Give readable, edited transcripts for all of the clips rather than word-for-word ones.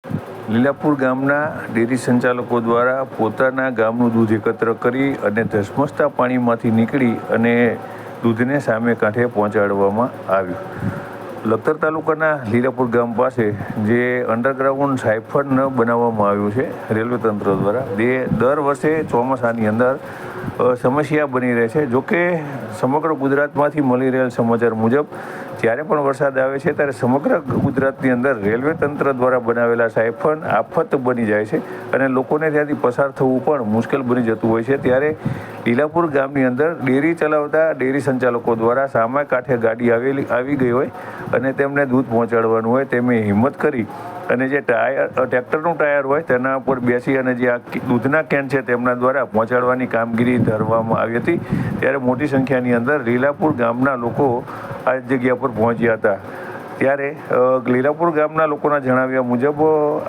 લીલાપુર ગામના ડેરી સંચાલકો દ્વારા પોતાના ગામનું દૂધ એકત્ર કરી અને ધસમસતા પાણીમાંથી નીકળી અને દૂધને સામે કાંઠે પહોંચાડવામાં આવ્યું. લખતર તાલુકાના લીલાપુર ગામ પાસે જે અંડરગ્રાઉન્ડ સાયફન બનાવવામાં આવ્યું છે રેલવે તંત્ર દ્વારા, તે દર વર્ષે ચોમાસાની અંદર સમસ્યા બની રહે છે. જોકે સમગ્ર ગુજરાતમાંથી મળી રહેલ સમાચાર મુજબ જ્યારે પણ વરસાદ આવે છે ત્યારે સમગ્ર ગુજરાતની અંદર રેલવે તંત્ર દ્વારા બનાવેલા સાયફન આફત બની જાય છે અને લોકોને ત્યાંથી પસાર થવું પણ મુશ્કેલ બની જતું હોય છે. ત્યારે લીલાપુર ગામની અંદર ડેરી ચલાવતા ડેરી સંચાલકો દ્વારા સામે કાંઠે ગાડી આવી ગઈ હોય અને તેમને દૂધ પહોંચાડવાનું હોય, તેમને હિંમત કરી અને જે ટ્રેક્ટરનું ટાયર હોય તેના ઉપર બેસી અને જે આ દૂધના કેન છે તેમના દ્વારા પહોંચાડવાની કામગીરી ધરવામાં આવી હતી. ત્યારે મોટી સંખ્યાની અંદર લીલાપુર ગામના લોકો આ જગ્યા પર પહોંચ્યા હતા. ત્યારે લીલાપુર ગામના લોકોના જણાવ્યા મુજબ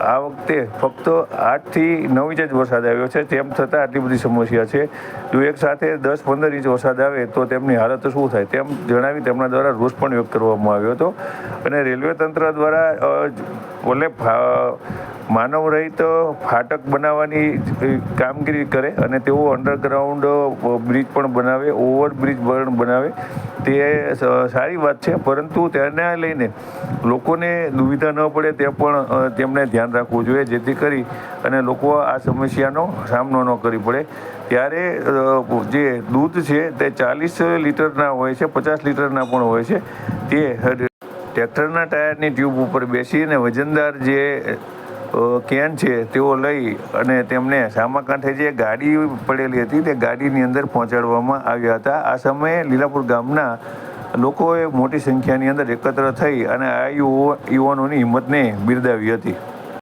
આ વખતે ફક્ત 8 થી 9 ઇંચ જ વરસાદ આવ્યો છે. તેમ છતાં આટલી બધી સમસ્યા છે. જો એક સાથે 10-15 ઇંચ વરસાદ આવે તો તેમની હાલત શું થાય, તેમ જણાવી તેમના દ્વારા રોષ પણ વ્યક્ત કરવામાં આવ્યો હતો. અને રેલવે તંત્ર દ્વારા ભલે માનવ રહિત ફાટક બનાવવાની કામગીરી કરે અને તેઓ અંડરગ્રાઉન્ડ બ્રિજ પણ બનાવે, ઓવરબ્રિજ પણ બનાવે, તે સારી વાત છે. પરંતુ તેને લઈને લોકોને દુવિધા ન પડે તે પણ તેમને ધ્યાન રાખવું જોઈએ, જેથી કરી અને લોકો આ સમસ્યાનો સામનો ન કરી પડે. ત્યારે જે દૂધ છે તે 40 લીટરના હોય છે, 50 લીટરના પણ હોય છે. તે ટ્રેક્ટરના ટાયરની ટ્યુબ ઉપર બેસીને વજનદાર જે કેન છે તેઓ લઈ અને તેમને સામા કાંઠે જે ગાડી પડેલી હતી તે ગાડીની અંદર પહોંચાડવામાં આવ્યા હતા. આ સમયે લીલાપુર ગામના લોકોએ મોટી સંખ્યાની અંદર એકત્ર થઈ અને આ યુવાનોની હિંમતને બિરદાવી હતી.